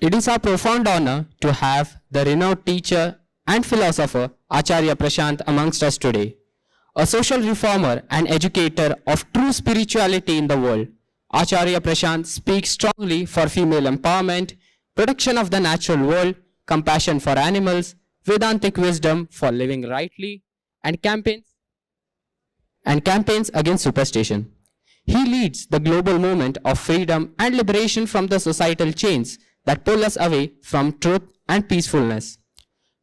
It is our profound honor to have the renowned teacher and philosopher Acharya Prashant amongst us today. A social reformer and educator of true spirituality in the world, Acharya Prashant speaks strongly for female empowerment, protection of the natural world, compassion for animals, Vedantic wisdom for living rightly, and campaigns against superstition. He leads the global movement of freedom and liberation from the societal chains that pull us away from truth and peacefulness.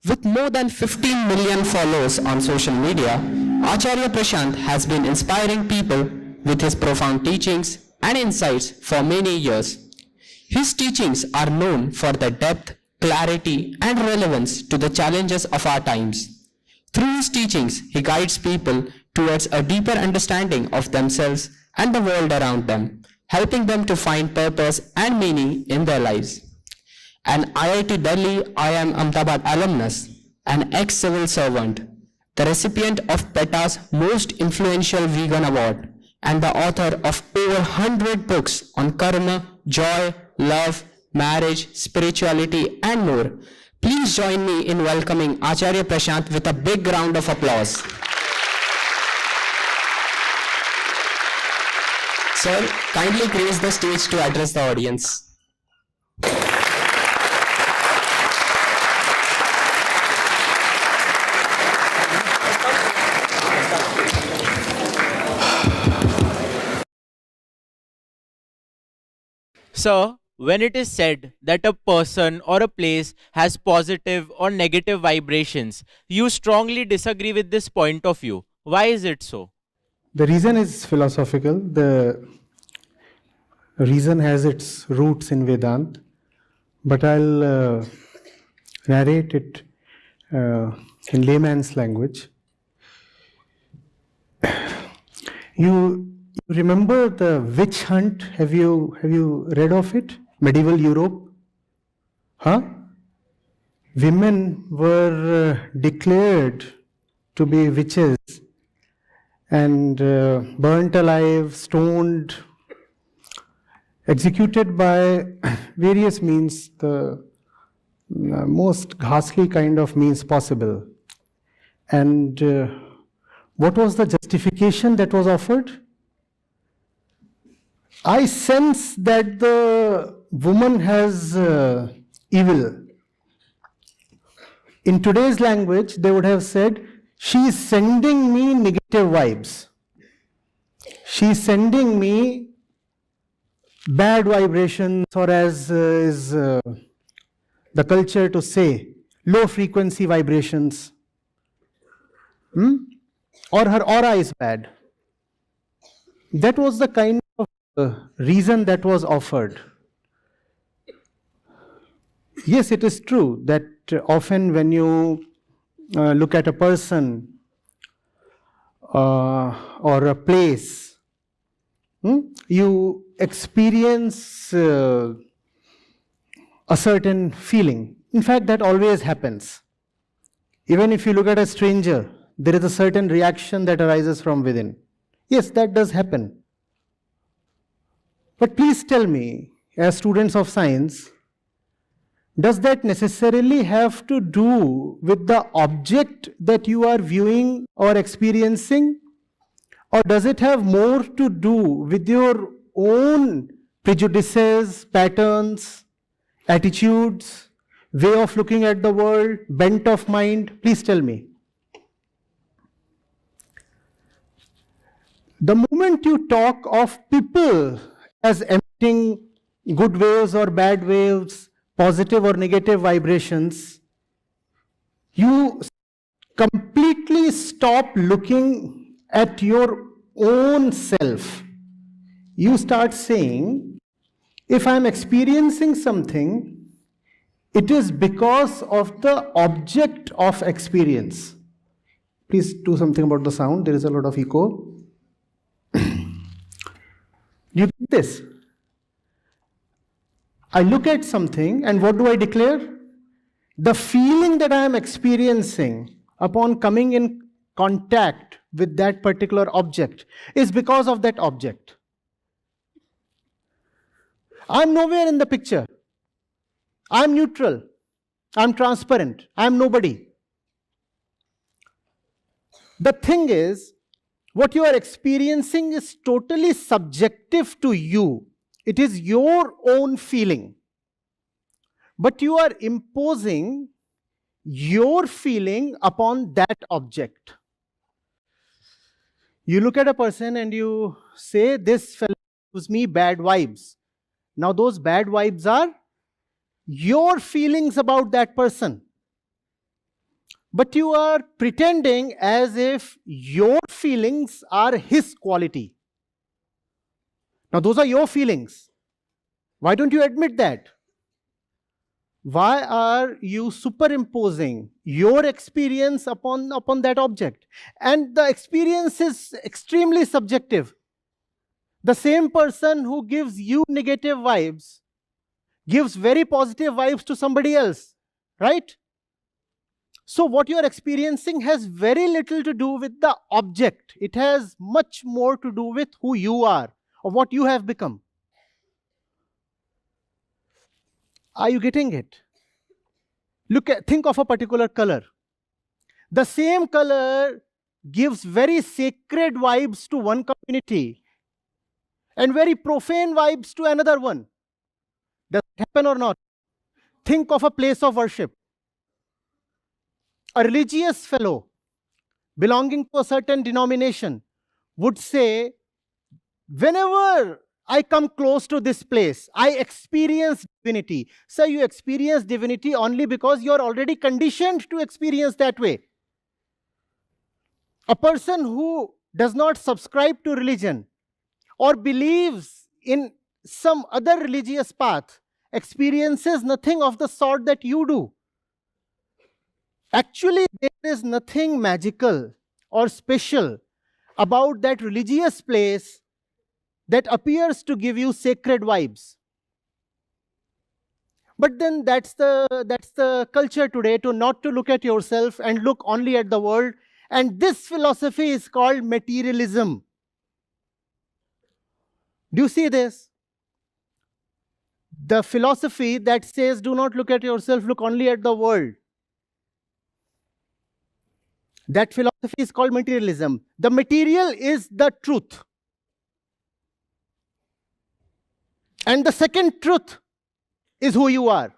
With more than 15 million followers on social media, Acharya Prashant has been inspiring people with his profound teachings and insights for many years. His teachings are known for their depth, clarity, and relevance to the challenges of our times. Through his teachings, he guides people towards a deeper understanding of themselves and the world around them, helping them to find purpose and meaning in their lives. An IIT Delhi IIM Ahmedabad alumnus, an ex-civil servant, the recipient of PETA's Most Influential Vegan Award, and the author of over 100 books on karma, joy, love, marriage, spirituality, and more. Please join me in welcoming Acharya Prashant with a big round of applause. Sir, kindly grace the stage to address the audience. Sir, when it is said that a person or a place has positive or negative vibrations, you strongly disagree with this point of view. Why is it so? The reason is philosophical. The reason has its roots in Vedanta, but I'll narrate it in layman's language. You remember the witch hunt? Have you read of it? Medieval Europe? Huh? Women were declared to be witches and burnt alive, stoned, executed by various means, the most ghastly kind of means possible. And what was the justification that was offered? I sense that the woman has evil. In today's language, they would have said, she is sending me negative vibes. She is sending me bad vibrations, or as is the culture to say, low frequency vibrations. Or her aura is bad. That was the kind of reason that was offered. Yes, it is true that often when you look at a person or a place, you experience a certain feeling. In fact, that always happens. Even if you look at a stranger, there is a certain reaction that arises from within. Yes, that does happen. But please tell me, as students of science, does that necessarily have to do with the object that you are viewing or experiencing? Or does it have more to do with your own prejudices, patterns, attitudes, way of looking at the world, bent of mind? Please tell me. The moment you talk of people as emitting good waves or bad waves, positive or negative vibrations, you completely stop looking at your own self. You start saying, if I am experiencing something, it is because of the object of experience. Please do something about the sound. There is a lot of echo. You get this? I look at something and what do I declare? The feeling that I am experiencing upon coming in contact with that particular object is because of that object. I'm nowhere in the picture. I'm neutral. I'm transparent. I'm nobody. The thing is, what you are experiencing is totally subjective to you. It is your own feeling. But you are imposing your feeling upon that object. You look at a person and you say, this fellow gives me bad vibes. Now those bad vibes are your feelings about that person. But you are pretending as if your feelings are his quality. Now those are your feelings. Why don't you admit that? Why are you superimposing your experience upon that object? And the experience is extremely subjective. The same person who gives you negative vibes gives very positive vibes to somebody else, right? So what you are experiencing has very little to do with the object. It has much more to do with who you are or what you have become. Are you getting it? Think of a particular color. The same color gives very sacred vibes to one community and very profane vibes to another one. Does it happen or not? Think of a place of worship. A religious fellow belonging to a certain denomination would say, whenever I come close to this place, I experience divinity. So you experience divinity only because you are already conditioned to experience that way. A person who does not subscribe to religion or believes in some other religious path experiences nothing of the sort that you do. Actually, there is nothing magical or special about that religious place that appears to give you sacred vibes. But then that's the culture today, not to look at yourself and look only at the world. And this philosophy is called materialism. Do you see this? The philosophy that says, do not look at yourself, look only at the world. That philosophy is called materialism. The material is the truth. And the second truth is who you are.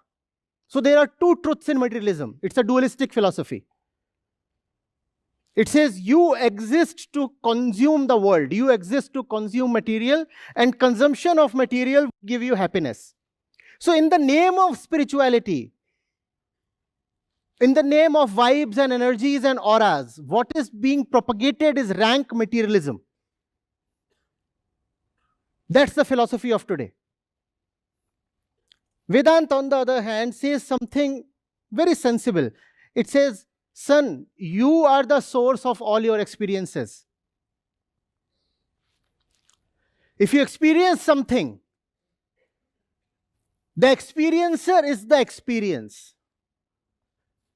So there are two truths in materialism. It's a dualistic philosophy. It says you exist to consume the world. You exist to consume material, and consumption of material will give you happiness. So in the name of spirituality, in the name of vibes and energies and auras, what is being propagated is rank materialism. That's the philosophy of today. Vedanta, on the other hand, says something very sensible. It says, son, you are the source of all your experiences. If you experience something, the experiencer is the experience.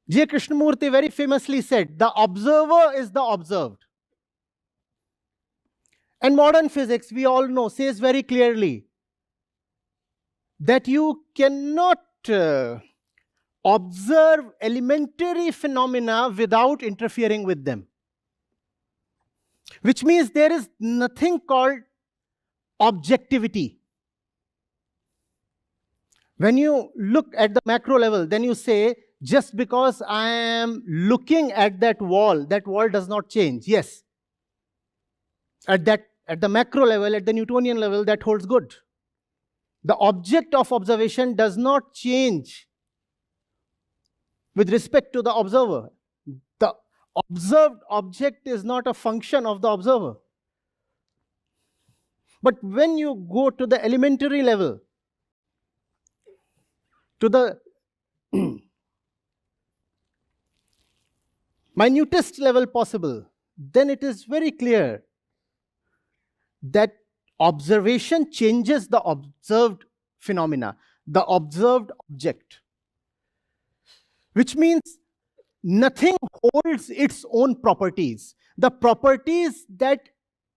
J. Krishnamurti very famously said, the observer is the observed. And modern physics, we all know, says very clearly that you cannot observe elementary phenomena without interfering with them. Which means there is nothing called objectivity. When you look at the macro level, then you say, just because I am looking at that wall does not change. Yes. At the macro level, at the Newtonian level, that holds good. The object of observation does not change with respect to the observer. The observed object is not a function of the observer. But when you go to the elementary level, to the minutest level possible, then it is very clear that observation changes the observed phenomena, the observed object. Which means nothing holds its own properties. The properties that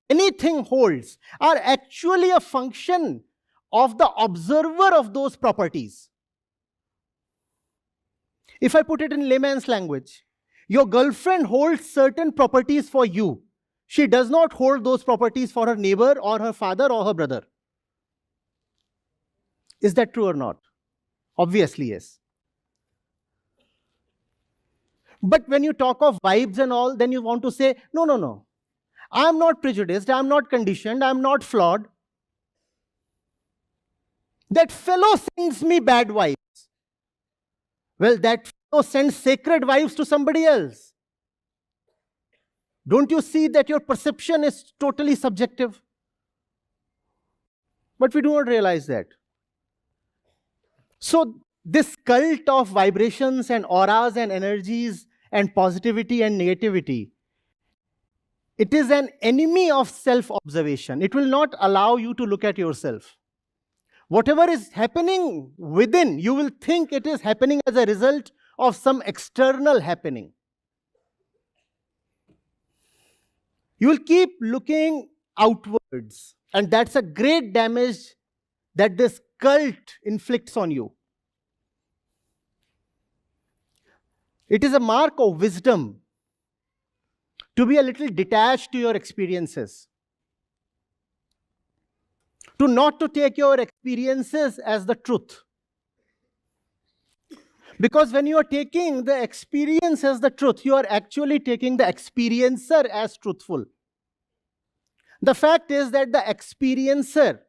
anything holds are actually a function of the observer of those properties. If I put it in layman's language, your girlfriend holds certain properties for you. She does not hold those properties for her neighbor or her father or her brother. Is that true or not? Obviously, yes. But when you talk of vibes and all, then you want to say, no, no, no. I'm not prejudiced, I'm not conditioned, I'm not flawed. That fellow sends me bad vibes. Well, that fellow sends sacred vibes to somebody else. Don't you see that your perception is totally subjective? But we do not realize that. So this cult of vibrations and auras and energies and positivity and negativity, it is an enemy of self-observation. It will not allow you to look at yourself. Whatever is happening within, you will think it is happening as a result of some external happening. You will keep looking outwards, and that's a great damage that this cult inflicts on you. It is a mark of wisdom to be a little detached to your experiences. To not to take your experiences as the truth. Because when you are taking the experience as the truth, you are actually taking the experiencer as truthful. The fact is that the experiencer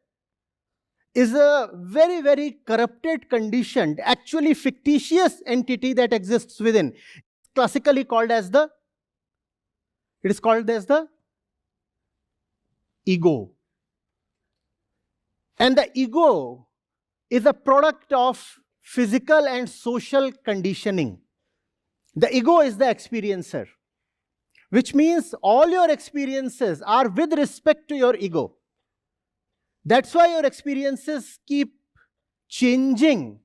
is a very, very corrupted, conditioned, actually fictitious entity that exists within. It's classically called as the ego. And the ego is a product of physical and social conditioning. The ego is the experiencer, which means all your experiences are with respect to your ego. That's why your experiences keep changing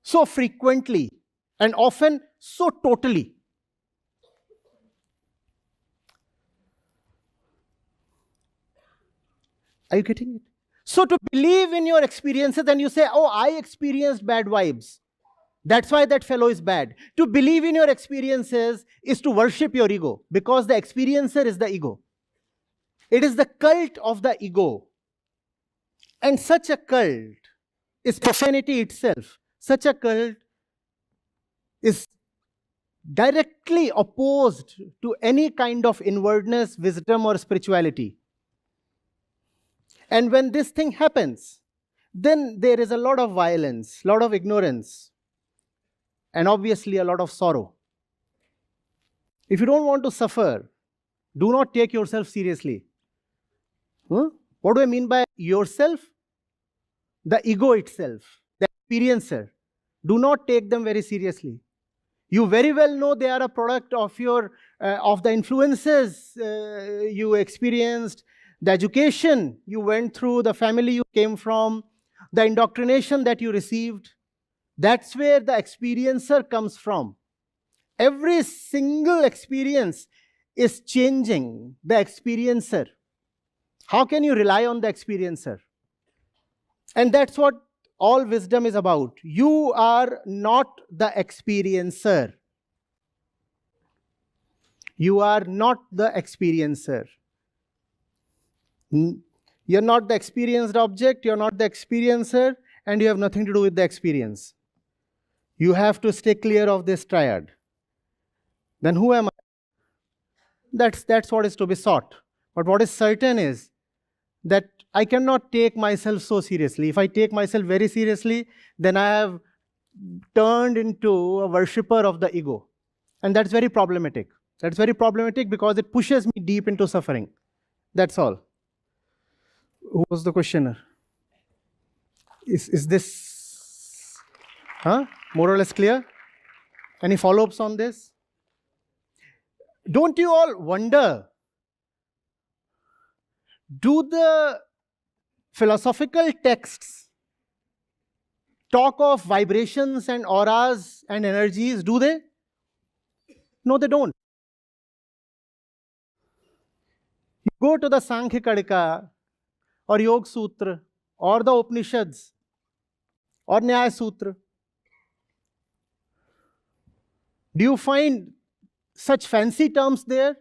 so frequently and often so totally. Are you getting it? So to believe in your experiences and you say, oh, I experienced bad vibes. That's why that fellow is bad. To believe in your experiences is to worship your ego, because the experiencer is the ego. It is the cult of the ego. And such a cult is profanity itself. Such a cult is directly opposed to any kind of inwardness, wisdom, or spirituality. And when this thing happens, then there is a lot of violence, a lot of ignorance, and obviously a lot of sorrow. If you don't want to suffer, do not take yourself seriously. What do I mean by yourself? The ego itself, the experiencer. Do not take them very seriously. You very well know they are a product of your of the influences you experienced, the education you went through, the family you came from, the indoctrination that you received. That's where the experiencer comes from. Every single experience is changing the experiencer. How can you rely on the experiencer? And that's what all wisdom is about. You are not the experiencer. You are not the experiencer. You're not the experienced object, you're not the experiencer, and you have nothing to do with the experience. You have to stay clear of this triad. Then who am I? That's what is to be sought. But what is certain is that I cannot take myself so seriously. If I take myself very seriously, then I have turned into a worshipper of the ego. And that's very problematic. That's very problematic because it pushes me deep into suffering. That's all. Who was the questioner? Is this more or less clear? Any follow-ups on this? Don't you all wonder, do the philosophical texts talk of vibrations and auras and energies? Do they? No, they don't. You go to the Sankhya Kadika or Yoga Sutra or the Upanishads or Nyaya Sutra. Do you find such fancy terms there?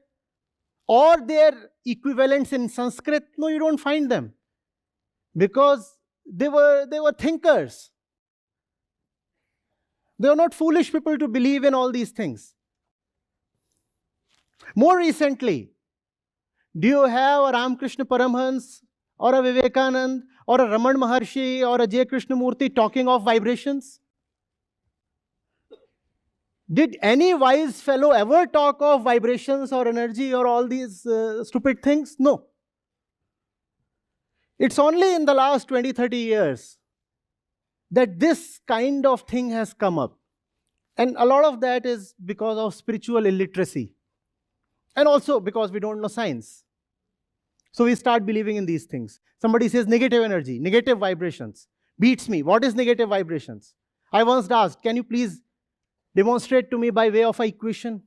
Or their equivalents in Sanskrit? No, you don't find them. Because they were thinkers. They were not foolish people to believe in all these things. More recently, do you have a Ramakrishna Paramhans or a Vivekanand or a Raman Maharshi or a J. Krishnamurti talking of vibrations? Did any wise fellow ever talk of vibrations or energy or all these stupid things? No. It's only in the last 20, 30 years that this kind of thing has come up. And a lot of that is because of spiritual illiteracy. And also because we don't know science. So we start believing in these things. Somebody says negative energy, negative vibrations. Beats me. What is negative vibrations? I once asked, can you please demonstrate to me by way of an equation?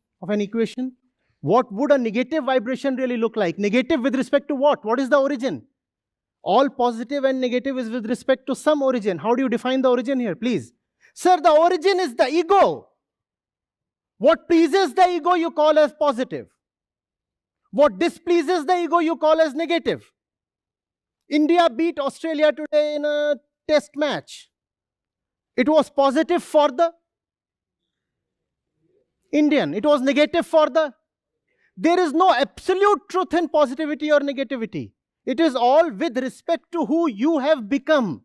What would a negative vibration really look like? Negative with respect to what? What is the origin? All positive and negative is with respect to some origin. How do you define the origin here, please? Sir, the origin is the ego. What pleases the ego you call as positive. What displeases the ego you call as negative. India beat Australia today in a test match. It was positive for the Indian. It was negative for the... There is no absolute truth in positivity or negativity. It is all with respect to who you have become.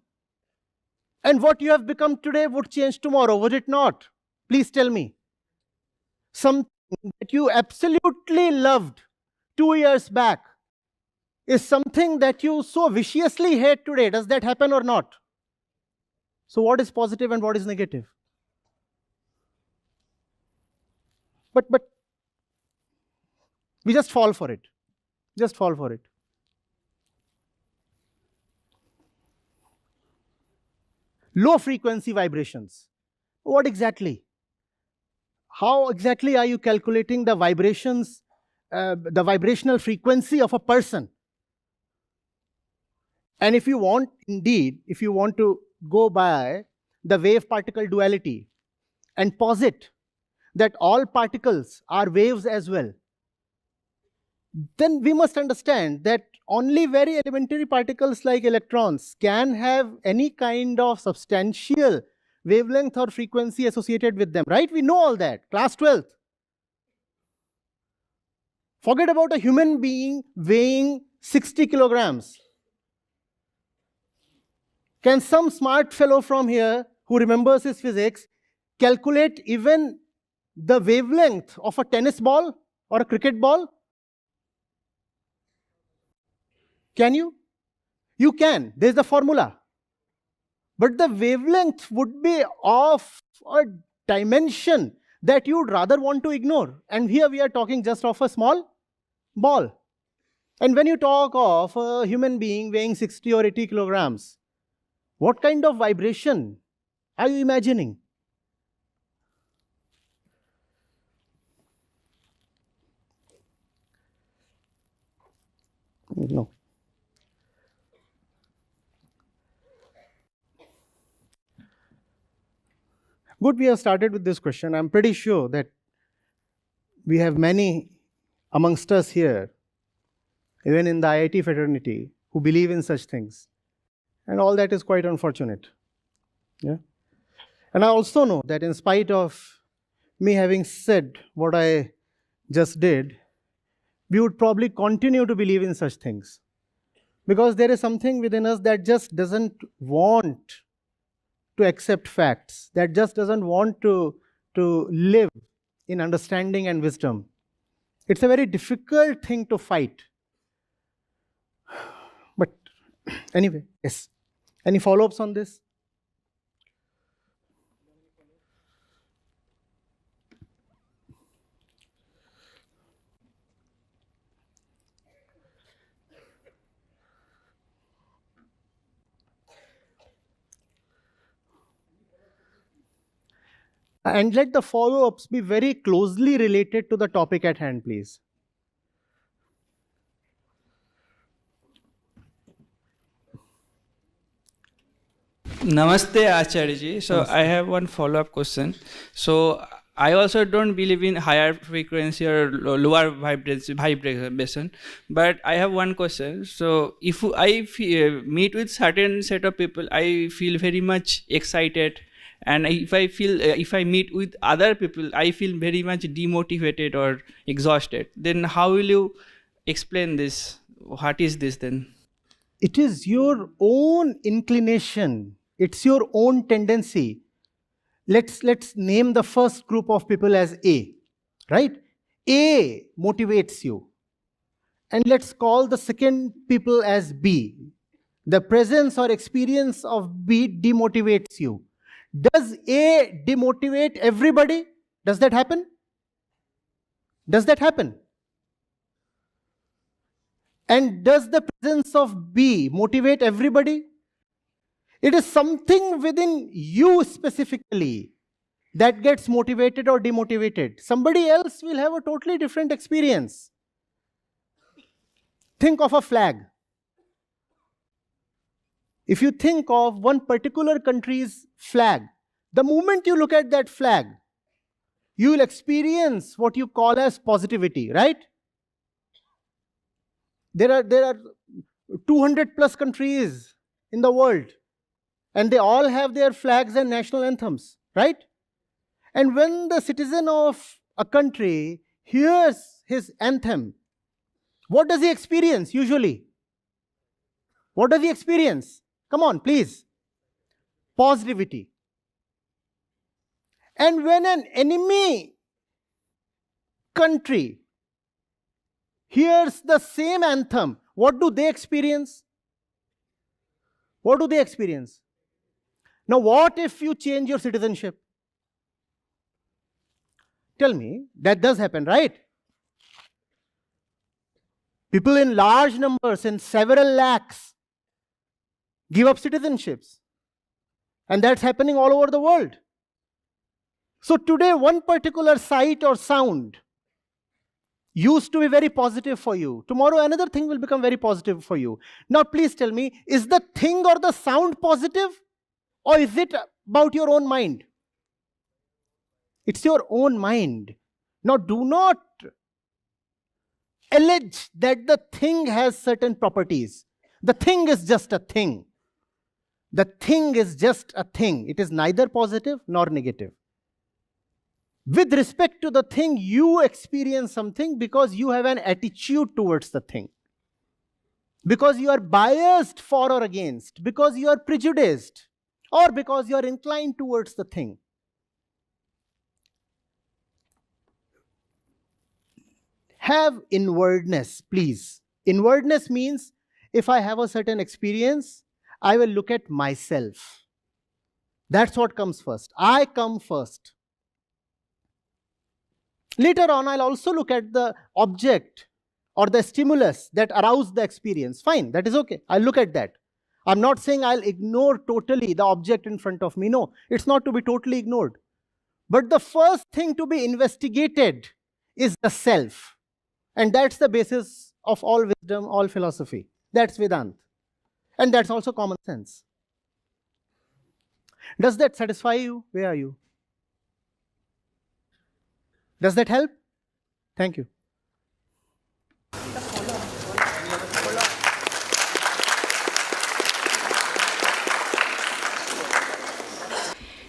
And what you have become today would change tomorrow, would it not? Please tell me. Something that you absolutely loved 2 years back is something that you so viciously hate today. Does that happen or not? So what is positive and what is negative? But we just fall for it. Just fall for it. Low frequency vibrations. What exactly? How exactly are you calculating the vibrations, the vibrational frequency of a person? And if you want, indeed, if you want to go by the wave-particle duality and posit that all particles are waves as well, then we must understand that only very elementary particles like electrons can have any kind of substantial wavelength or frequency associated with them, right? We know all that, class 12th. Forget about a human being weighing 60 kilograms. Can some smart fellow from here who remembers his physics calculate even the wavelength of a tennis ball or a cricket ball? Can you? You can. There's the formula. But the wavelength would be of a dimension that you'd rather want to ignore. And here we are talking just of a small ball. And when you talk of a human being weighing 60 or 80 kilograms, what kind of vibration are you imagining? No. Good, we have started with this question. I'm pretty sure that we have many amongst us here, even in the IIT fraternity, who believe in such things. And all that is quite unfortunate. Yeah? And I also know that in spite of me having said what I just did, we would probably continue to believe in such things. Because there is something within us that just doesn't want to accept facts, that just doesn't want to live in understanding and wisdom. It's a very difficult thing to fight. But anyway, yes. Any follow-ups on this? And let the follow-ups be very closely related to the topic at hand, please. Namaste, Acharya ji. So I have one follow-up question. So I also don't believe in higher frequency or lower vibration. But I have one question. So if I meet with certain set of people, I feel very much excited. And if I meet with other people, I feel very much demotivated or exhausted. Then how will you explain this? What is this then? It is your own inclination. It's your own tendency. Let's name the first group of people as A, right? A motivates you. And let's call the second people as B. The presence or experience of B demotivates you. Does A demotivate everybody? Does that happen? Does that happen? And does the presence of B motivate everybody? It is something within you specifically that gets motivated or demotivated. Somebody else will have a totally different experience. Think of a flag. If you think of one particular country's flag, the moment you look at that flag, you will experience what you call as positivity, right? There are 200 plus countries in the world, and they all have their flags and national anthems, right? And when the citizen of a country hears his anthem, what does he experience usually? What does he experience? Come on, please. Positivity. And when an enemy country hears the same anthem, what do they experience? What do they experience? Now, what if you change your citizenship? Tell me, that does happen, right? People in large numbers, in several lakhs, give up citizenships. And that's happening all over the world. So today, one particular sight or sound used to be very positive for you. Tomorrow, another thing will become very positive for you. Now, please tell me, is the thing or the sound positive? Or is it about your own mind? It's your own mind. Now, do not allege that the thing has certain properties. The thing is just a thing. The thing is just a thing. It is neither positive nor negative. With respect to the thing, you experience something because you have an attitude towards the thing. Because you are biased for or against. Because you are prejudiced. Or because you are inclined towards the thing. Have inwardness, please. Inwardness means if I have a certain experience, I will look at myself. That's what comes first. I come first. Later on, I'll also look at the object or the stimulus that aroused the experience. Fine, that is okay. I'll look at that. I'm not saying I'll ignore totally the object in front of me. No, it's not to be totally ignored. But the first thing to be investigated is the self. And that's the basis of all wisdom, all philosophy. That's Vedanta. And that's also common sense. Does that satisfy you? Where are you? Does that help? Thank you.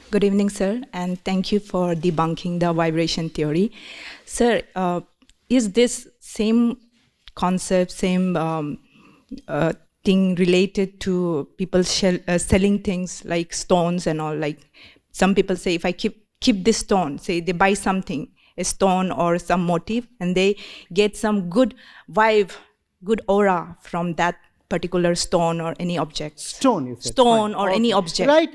Good evening, sir, and thank you for debunking the vibration theory. Sir, is this same concept, same thing related to people selling things like stones and all? Like some people say, if I keep this stone, say they buy something, a stone or some motif, and they get some good vibe, good aura from that particular stone or any object. Stone, you said. Stone or okay. any object. Right.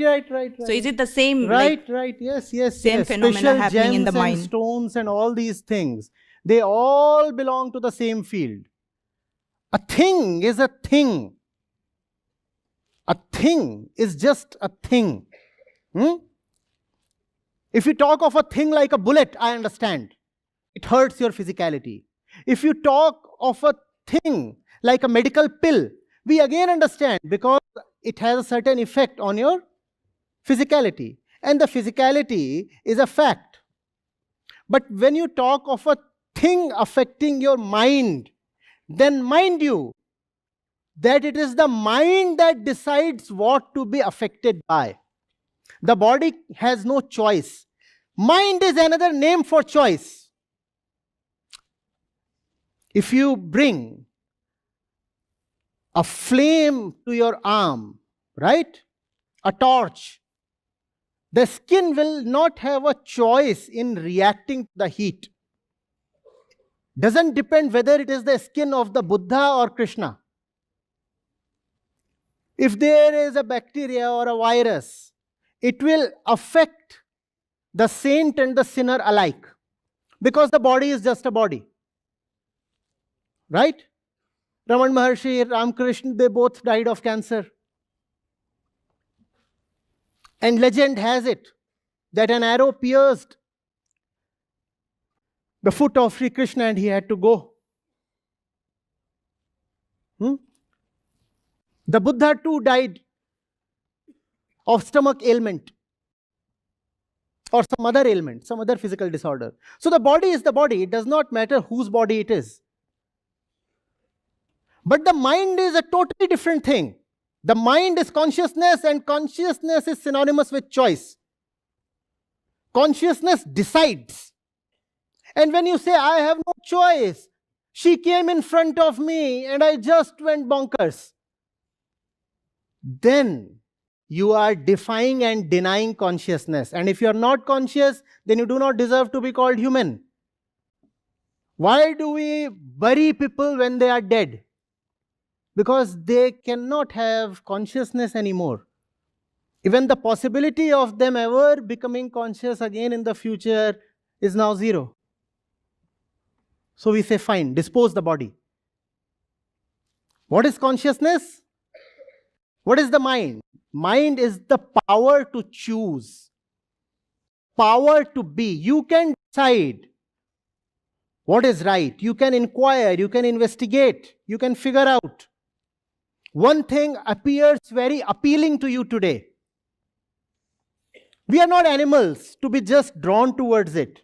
So is it the same? Right, yes. Same phenomena Special happening in the gems and mind. stones and all these things, they all belong to the same field. A thing is a thing. A thing is just a thing. If you talk of a thing like a bullet, I understand. It hurts your physicality. If you talk of a thing like a medical pill, we again understand because it has a certain effect on your physicality. And the physicality is a fact. But when you talk of a thing affecting your mind, then mind you that it is the mind that decides what to be affected by. The body has no choice. Mind is another name for choice. If you bring a flame to your arm, right? A torch, the skin will not have a choice in reacting to the heat. Doesn't depend whether it is the skin of the Buddha or Krishna. If there is a bacteria or a virus, it will affect the saint and the sinner alike, because the body is just a body. Right? Raman Maharshi, Ramakrishna, they both died of cancer. And legend has it that an arrow pierced the foot of Sri Krishna and he had to go. The Buddha too died of stomach ailment or some other ailment, some other physical disorder. So the body is the body. It does not matter whose body it is. But the mind is a totally different thing. The mind is consciousness, and consciousness is synonymous with choice. Consciousness decides. And when you say, I have no choice, she came in front of me and I just went bonkers, then you are defying and denying consciousness. And if you are not conscious, then you do not deserve to be called human. Why do we bury people when they are dead? Because they cannot have consciousness anymore. Even the possibility of them ever becoming conscious again in the future is now zero. So we say, fine, dispose the body. What is consciousness? What is the mind? Mind is the power to choose, power to be. You can decide what is right. You can inquire, you can investigate, you can figure out. One thing appears very appealing to you today. We are not animals to be just drawn towards it.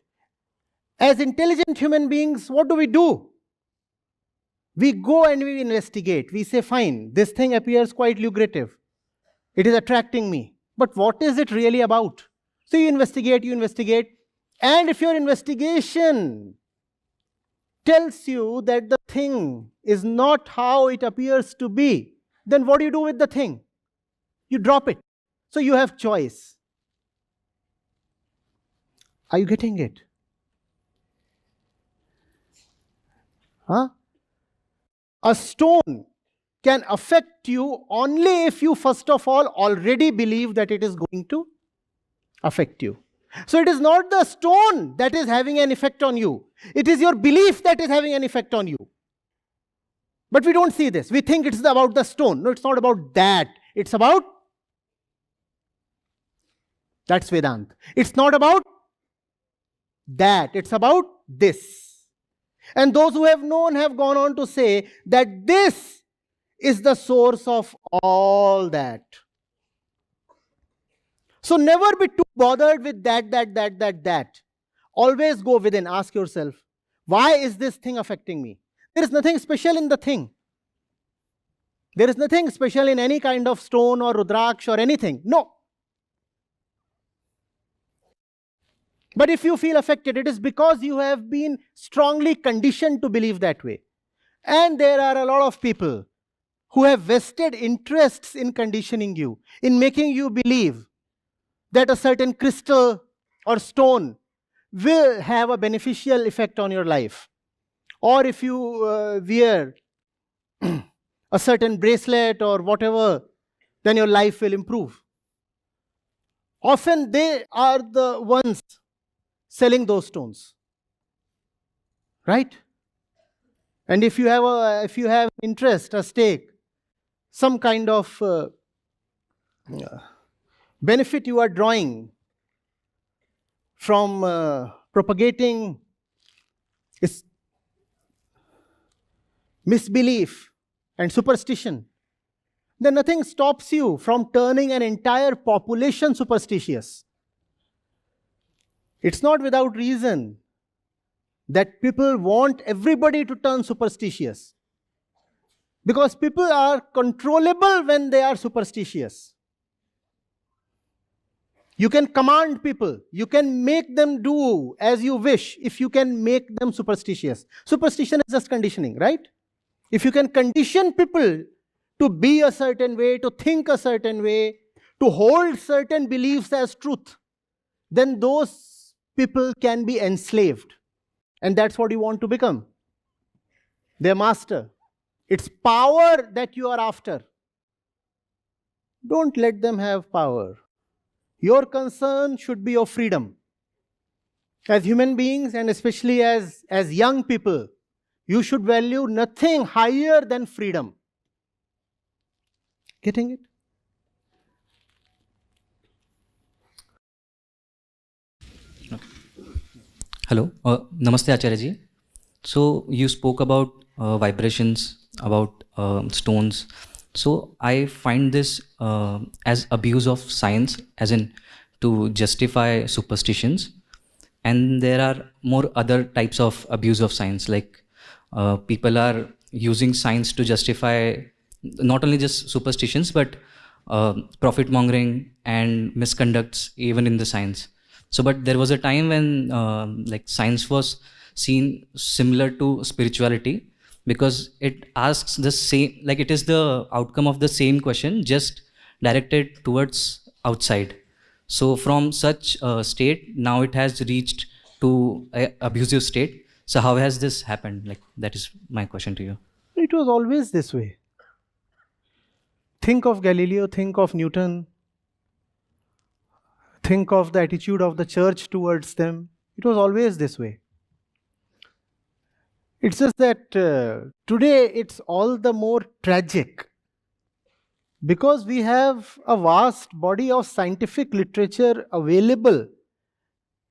As intelligent human beings, what do? We go and we investigate. We say, fine, this thing appears quite lucrative. It is attracting me. But what is it really about? So you investigate. And if your investigation tells you that the thing is not how it appears to be, then what do you do with the thing? You drop it. So you have choice. Are you getting it? A stone can affect you only if you first of all already believe that it is going to affect you. So it is not the stone that is having an effect on you. It is your belief that is having an effect on you. But we don't see this. We think it's about the stone. No, it's not about that. It's about, that's Vedanta. It's not about that. It's about this. And those who have known have gone on to say that this is the source of all that. So never be too bothered with that. Always go within. Ask yourself, why is this thing affecting me? There is nothing special in the thing. There is nothing special in any kind of stone or rudraksh or anything. No. But if you feel affected, it is because you have been strongly conditioned to believe that way. And there are a lot of people who have vested interests in conditioning you, in making you believe that a certain crystal or stone will have a beneficial effect on your life. Or if you wear a certain bracelet or whatever, then your life will improve. Often they are the ones selling those stones, right? And if you have interest, a stake, some kind of benefit you are drawing from propagating is misbelief and superstition, then nothing stops you from turning an entire population superstitious. It's not without reason that people want everybody to turn superstitious. Because people are controllable when they are superstitious. You can command people. You can make them do as you wish if you can make them superstitious. Superstition is just conditioning, right? If you can condition people to be a certain way, to think a certain way, to hold certain beliefs as truth, then those people can be enslaved. And that's what you want to become. Their master. It's power that you are after. Don't let them have power. Your concern should be your freedom. As human beings, and especially as young people, you should value nothing higher than freedom. Getting it? Hello, Namaste Acharya ji. So you spoke about vibrations, about stones. So I find this as abuse of science, as in to justify superstitions. And there are more other types of abuse of science, like people are using science to justify not only just superstitions, but profit mongering and misconducts even in the science. So, but there was a time when like science was seen similar to spirituality, because it asks the same, like it is the outcome of the same question, just directed towards outside. So from such a state, now it has reached to a abusive state. So how has this happened? Like, that is my question to you. It was always this way. Think of Galileo, think of Newton, think of the attitude of the church towards them. It was always this way. It's just that today it's all the more tragic because we have a vast body of scientific literature available,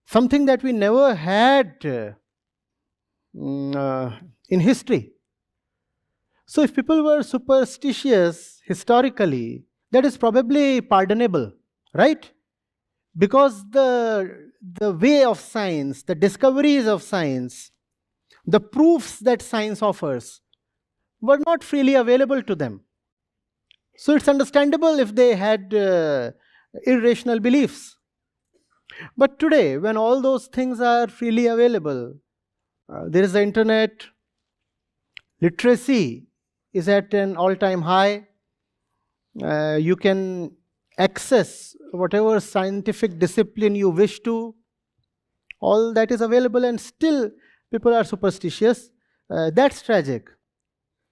something that we never had in history. So if people were superstitious historically, that is probably pardonable, right? Because the way of science, the discoveries of science, the proofs that science offers were not freely available to them. So it's understandable if they had irrational beliefs. But today, when all those things are freely available, there is the internet, literacy is at an all-time high. You can access whatever scientific discipline you wish to. All that is available, and still people are superstitious. That's tragic.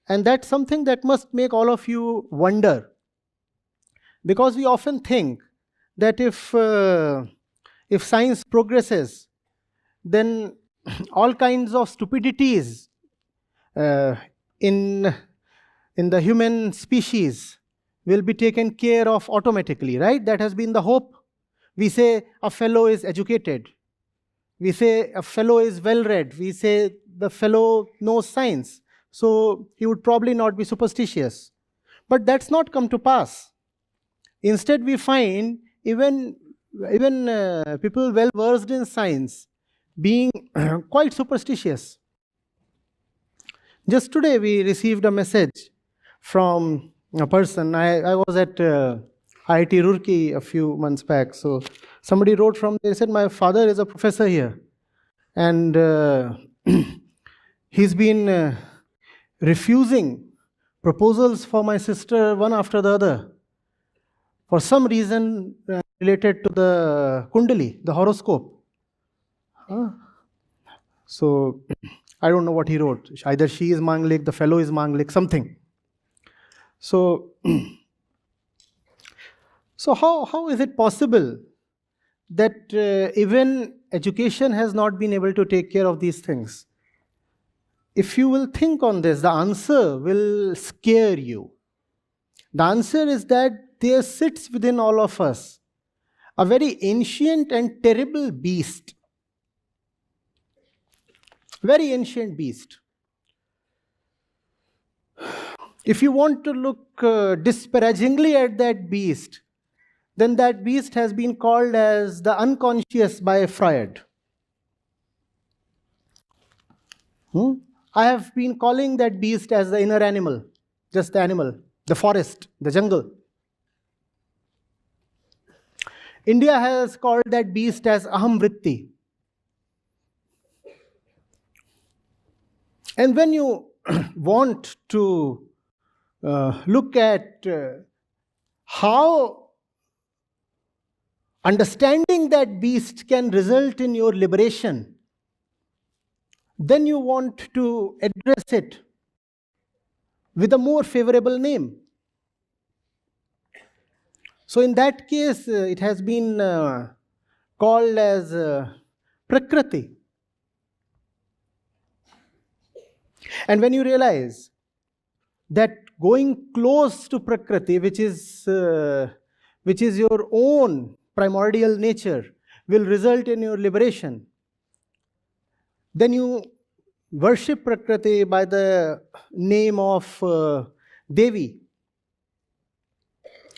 And that's something that must make all of you wonder. Because we often think that if science progresses, then all kinds of stupidities in the human species will be taken care of automatically, right? That has been the hope. We say a fellow is educated. We say a fellow is well-read. We say the fellow knows science, so he would probably not be superstitious. But that's not come to pass. Instead, we find even people well-versed in science being quite superstitious. Just today, we received a message from a person. I was at IIT-Roorkee a few months back. So somebody wrote from there, said, my father is a professor here. And he's been refusing proposals for my sister one after the other. For some reason related to the Kundali, the horoscope. So I don't know what he wrote. Either she is Manglik, the fellow is Manglik, something. So how is it possible that even education has not been able to take care of these things? If you will think on this, the answer will scare you. The answer is that there sits within all of us a very ancient and terrible beast. Very ancient beast. If you want to look disparagingly at that beast, then that beast has been called as the unconscious by Freud. I have been calling that beast as the inner animal, just the animal, the forest, the jungle. India has called that beast as aham vritti. And when you want to look at how understanding that beast can result in your liberation, then you want to address it with a more favorable name. So in that case, it has been called as Prakriti. And when you realize that going close to Prakriti, which is your own primordial nature, will result in your liberation, then you worship Prakriti by the name of Devi.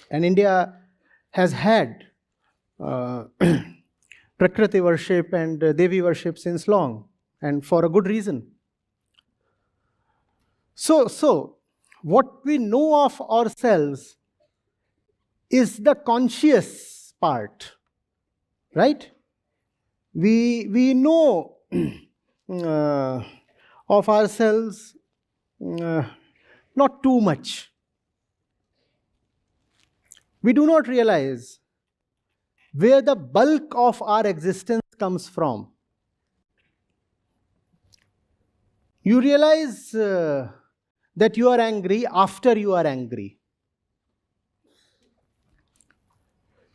And India has had Prakriti worship and Devi worship since long, and for a good reason. So what we know of ourselves is the conscious part, right? We know of ourselves not too much. We do not realize where the bulk of our existence comes from. You realize that you are angry after you are angry.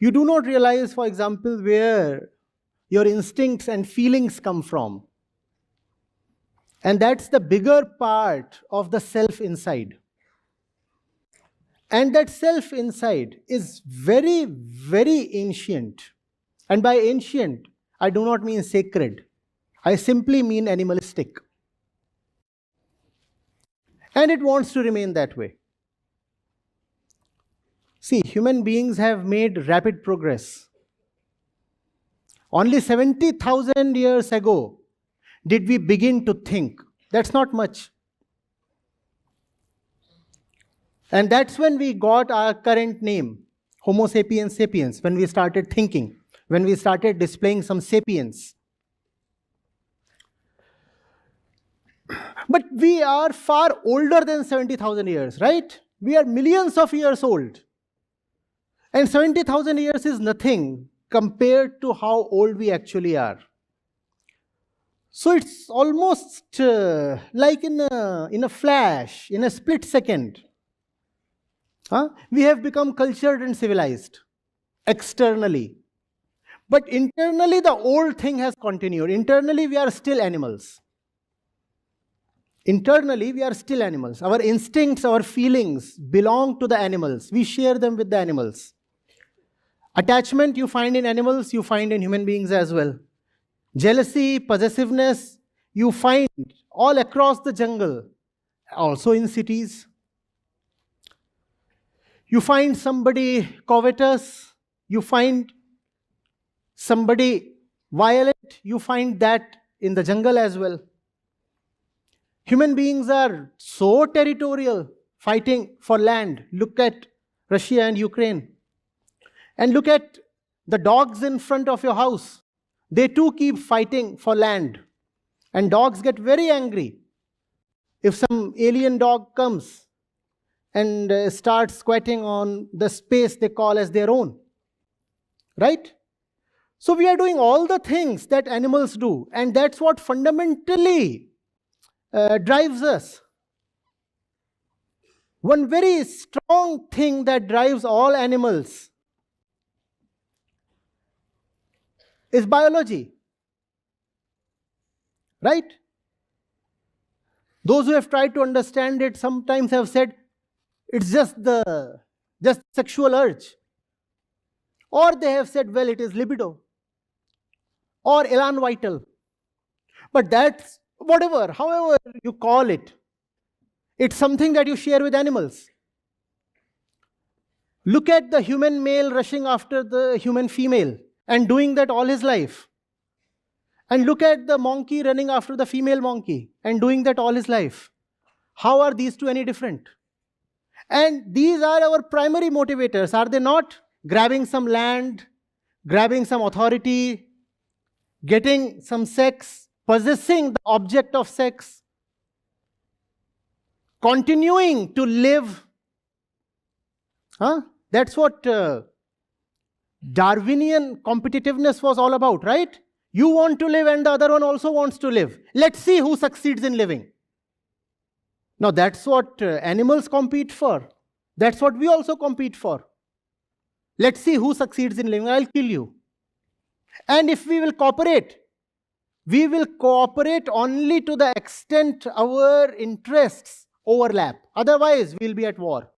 You do not realize, for example, where your instincts and feelings come from. And that's the bigger part of the self inside. And that self inside is very, very ancient. And by ancient, I do not mean sacred. I simply mean animalistic. And it wants to remain that way. See, human beings have made rapid progress. Only 70,000 years ago did we begin to think. That's not much. And that's when we got our current name, Homo sapiens sapiens, when we started thinking, when we started displaying some sapience. But we are far older than 70,000 years, right? We are millions of years old. And 70,000 years is nothing compared to how old we actually are. So it's almost like in a flash, in a split second. We have become cultured and civilized externally. But internally, the old thing has continued. Internally, we are still animals. Internally, we are still animals. Our instincts, our feelings belong to the animals. We share them with the animals. Attachment you find in animals, you find in human beings as well. Jealousy, possessiveness, you find all across the jungle, also in cities. You find somebody covetous, you find somebody violent, you find that in the jungle as well. Human beings are so territorial, fighting for land. Look at Russia and Ukraine. And look at the dogs in front of your house. They too keep fighting for land. And dogs get very angry if some alien dog comes and starts squatting on the space they call as their own. Right? So we are doing all the things that animals do, and that's what fundamentally drives us. One very strong thing that drives all animals is biology. Right? Those who have tried to understand it sometimes have said it's just sexual urge. Or they have said, well, it is libido. Or elan vital. But that's whatever, however you call it. It's something that you share with animals. Look at the human male rushing after the human female and doing that all his life. And look at the monkey running after the female monkey and doing that all his life. How are these two any different? And these are our primary motivators, are they not? Grabbing some land, grabbing some authority, getting some sex, possessing the object of sex, continuing to live. That's what Darwinian competitiveness was all about, right? You want to live and the other one also wants to live. Let's see who succeeds in living. Now that's what animals compete for. That's what we also compete for. Let's see who succeeds in living. I'll kill you. And if we will cooperate only to the extent our interests overlap. Otherwise, we'll be at war.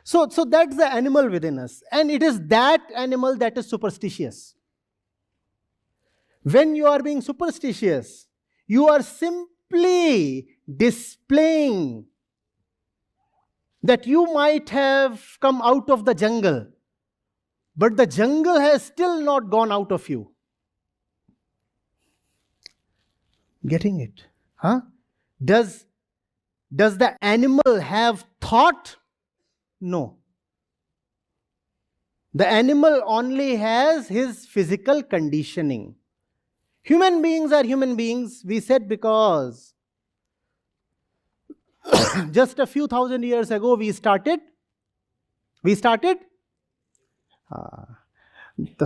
So that's the animal within us. And it is that animal that is superstitious. When you are being superstitious, you are simply displaying that you might have come out of the jungle, but the jungle has still not gone out of you. Getting it? Does the animal have thought? No. The animal only has his physical conditioning. Human beings are human beings, we said, because just a few thousand years ago we started. The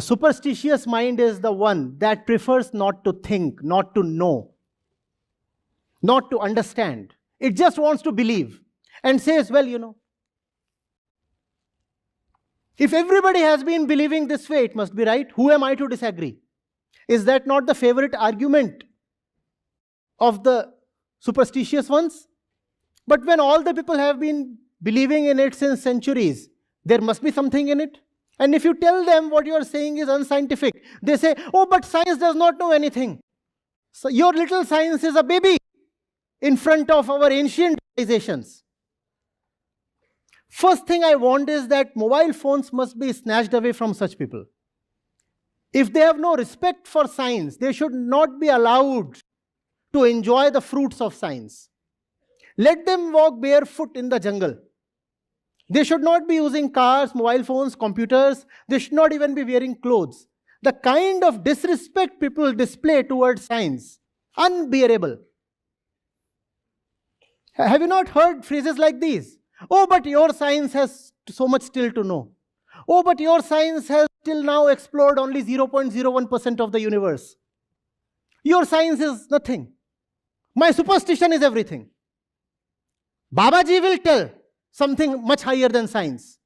superstitious mind is the one that prefers not to think, not to know, not to understand. It just wants to believe and says, well, if everybody has been believing this way, it must be right. Who am I to disagree? Is that not the favorite argument of the superstitious ones? But when all the people have been believing in it since centuries, there must be something in it. And if you tell them what you are saying is unscientific, they say, oh, but science does not know anything. So your little science is a baby in front of our ancient civilizations. First thing I want is that mobile phones must be snatched away from such people. If they have no respect for science, they should not be allowed to enjoy the fruits of science. Let them walk barefoot in the jungle. They should not be using cars, mobile phones, computers. They should not even be wearing clothes. The kind of disrespect people display towards science, unbearable. Have you not heard phrases like these? Oh, but your science has so much still to know. Oh, but your science has till now explored only 0.01% of the universe. Your science is nothing. My superstition is everything. Babaji will tell something much higher than science.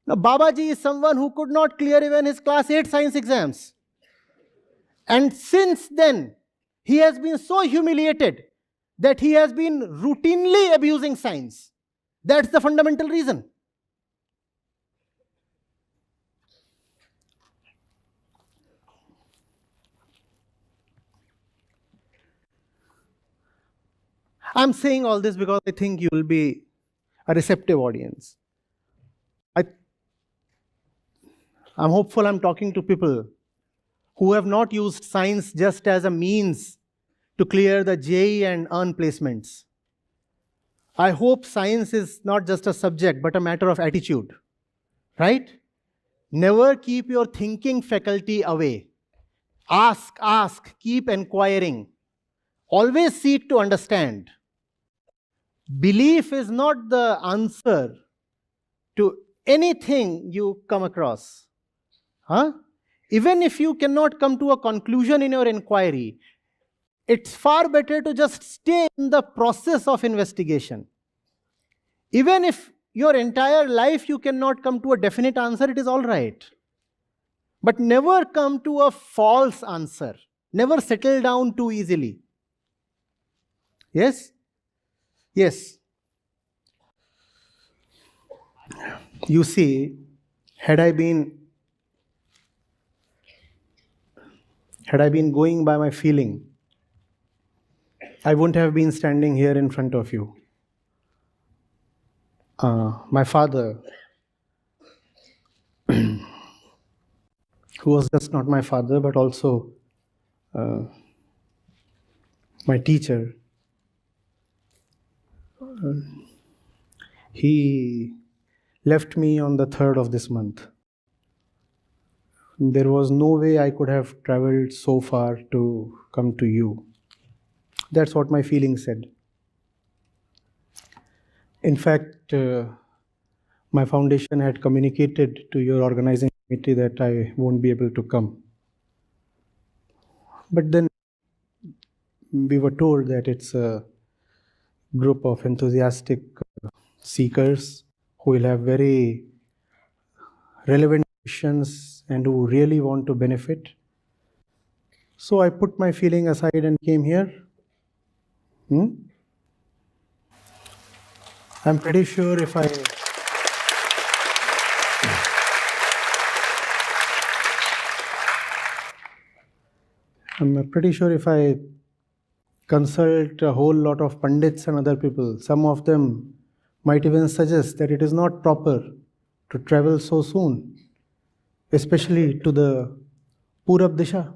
Now, Babaji is someone who could not clear even his class 8 science exams. And since then, he has been so humiliated that he has been routinely abusing science. That's the fundamental reason. I'm saying all this because I think you will be a receptive audience. I'm hopeful I'm talking to people who have not used science just as a means to clear the JEE and earn placements. I hope science is not just a subject, but a matter of attitude, right? Never keep your thinking faculty away. Ask, keep inquiring. Always seek to understand. Belief is not the answer to anything you come across. Even if you cannot come to a conclusion in your inquiry, it's far better to just stay in the process of investigation. Even if your entire life you cannot come to a definite answer, it is all right. But never come to a false answer. Never settle down too easily. Yes? Yes. You see, had I been going by my feeling, I wouldn't have been standing here in front of you. My father who was just not my father, but also my teacher. He left me on the 3rd of this month. There was no way I could have traveled so far to come to you. That's what my feeling said. In fact, my foundation had communicated to your organizing committee that I won't be able to come. But then we were told that it's a group of enthusiastic seekers who will have very relevant questions and who really want to benefit. So I put my feeling aside and came here. I'm pretty sure if I consult a whole lot of pundits and other people, some of them might even suggest that it is not proper to travel so soon, especially to the Purab Disha.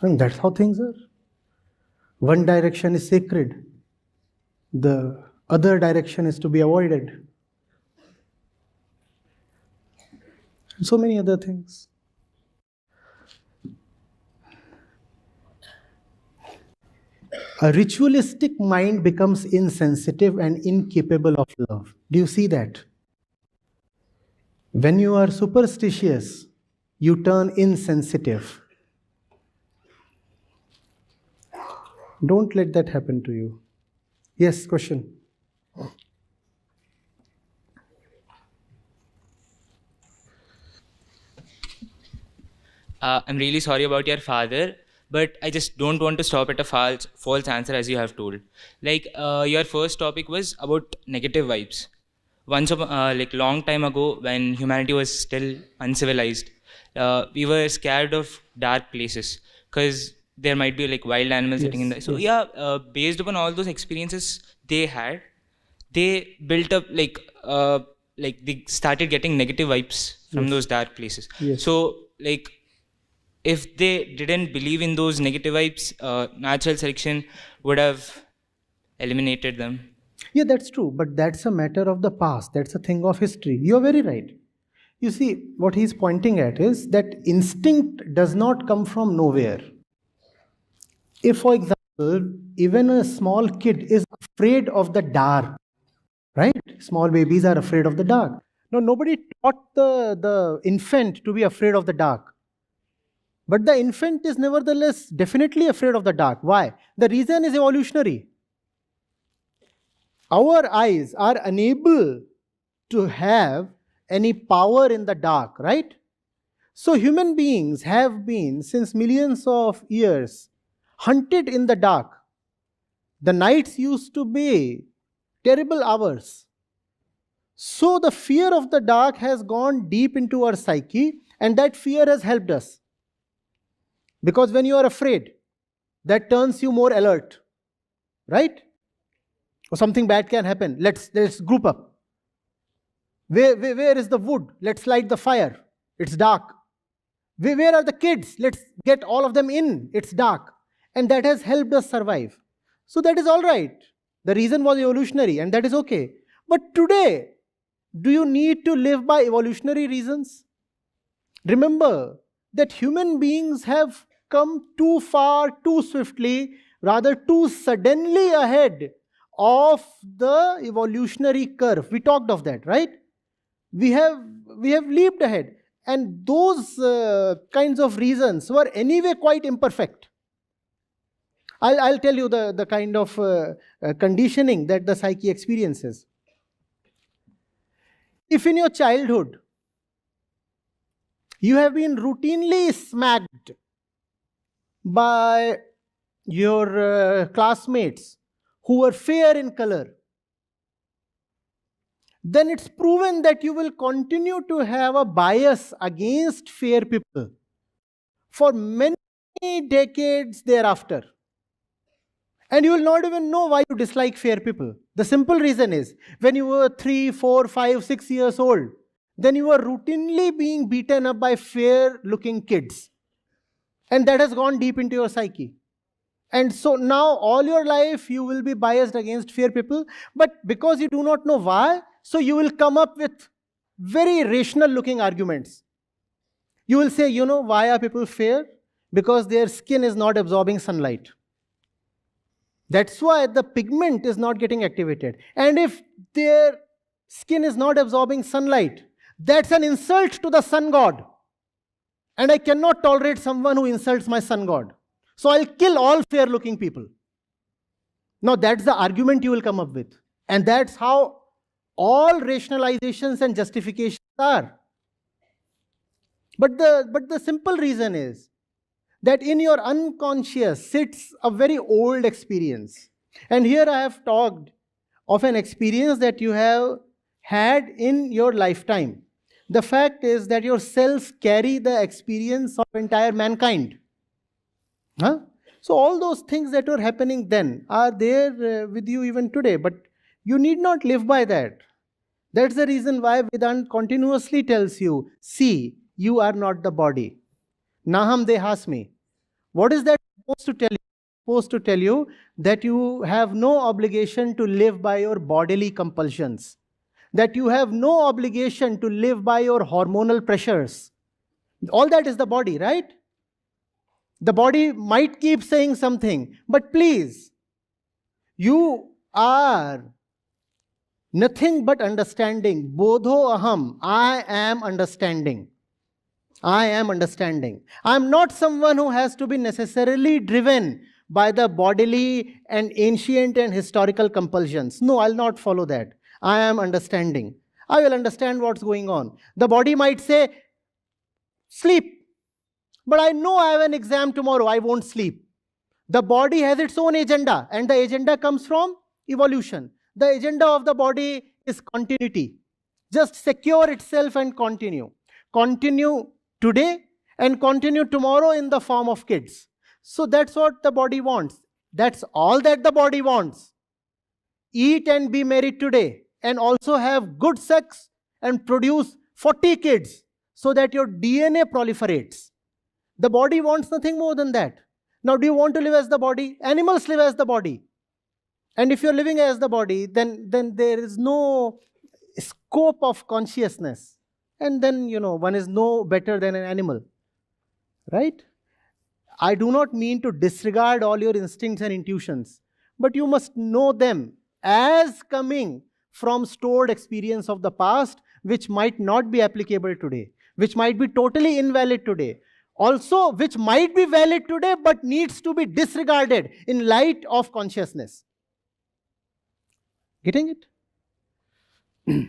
And that's how things are. One direction is sacred, the other direction is to be avoided. And so many other things. A ritualistic mind becomes insensitive and incapable of love. Do you see that? When you are superstitious, you turn insensitive. Don't let that happen to you. Yes, question. I'm really sorry about your father, but I just don't want to stop at a false answer as you have told. Like your first topic was about negative vibes. Once like long time ago, when humanity was still uncivilized, we were scared of dark places because there might be like wild animals sitting in the. So yeah, based upon all those experiences they had, they built up like they started getting negative vibes from those dark places. So like if they didn't believe in those negative vibes, natural selection would have eliminated them. Yeah, that's true, but that's a matter of the past. That's a thing of history. You're very right. You see, what he's pointing at is that instinct does not come from nowhere. If, for example, even a small kid is afraid of the dark, right? Small babies are afraid of the dark. No, nobody taught the infant to be afraid of the dark. But the infant is nevertheless definitely afraid of the dark. Why? The reason is evolutionary. Our eyes are unable to have any power in the dark, right? So human beings have been, since millions of years, hunted in the dark. The nights used to be terrible hours. So the fear of the dark has gone deep into our psyche, and that fear has helped us. Because when you are afraid, that turns you more alert, right? Or something bad can happen. Let's group up. Where is the wood? Let's light the fire. It's dark. Where are the kids? Let's get all of them in. It's dark. And that has helped us survive. So that is all right. The reason was evolutionary, and that is okay. But today, do you need to live by evolutionary reasons? Remember that human beings have come too far, too swiftly, rather too suddenly ahead of the evolutionary curve. We talked of that, right? We have leaped ahead. And those kinds of reasons were anyway quite imperfect. I'll tell you the kind of conditioning that the psyche experiences. If in your childhood, you have been routinely smacked by your classmates who were fair in color, then it's proven that you will continue to have a bias against fair people for many decades thereafter. And you will not even know why you dislike fair people. The simple reason is, when you were 3, 4, 5, 6 years old, then you are routinely being beaten up by fair-looking kids. And that has gone deep into your psyche. And so now all your life you will be biased against fair people, but because you do not know why, so you will come up with very rational-looking arguments. You will say, you know, why are people fair? Because their skin is not absorbing sunlight. That's why the pigment is not getting activated. And if their skin is not absorbing sunlight, that's an insult to the sun god. And I cannot tolerate someone who insults my sun god. So I'll kill all fair-looking people. Now that's the argument you will come up with. And that's how all rationalizations and justifications are. But the simple reason is that in your unconscious sits a very old experience. And here I have talked of an experience that you have had in your lifetime. The fact is that your cells carry the experience of entire mankind. Huh? So all those things that were happening then are there with you even today. But you need not live by that. That's the reason why Vedanta continuously tells you, see, you are not the body. Naham dehasmi. What is that supposed to tell you? It's supposed to tell you that you have no obligation to live by your bodily compulsions. That you have no obligation to live by your hormonal pressures. All that is the body, right? The body might keep saying something, but please, you are nothing but understanding. Bodho aham, I am understanding. I am understanding. I am not someone who has to be necessarily driven by the bodily and ancient and historical compulsions. No, I'll not follow that. I am understanding. I will understand what's going on. The body might say, sleep. But I know I have an exam tomorrow, I won't sleep. The body has its own agenda, and the agenda comes from evolution. The agenda of the body is continuity. Just secure itself and continue. Continue today and continue tomorrow in the form of kids. So that's what the body wants. That's all that the body wants. Eat and be married today and also have good sex and produce 40 kids so that your DNA proliferates. The body wants nothing more than that. Now, do you want to live as the body? Animals live as the body. And if you're living as the body, then there is no scope of consciousness. And then, one is no better than an animal. Right? I do not mean to disregard all your instincts and intuitions, but you must know them as coming from stored experience of the past, which might not be applicable today, which might be totally invalid today. Also, which might be valid today, but needs to be disregarded in light of consciousness. Getting it?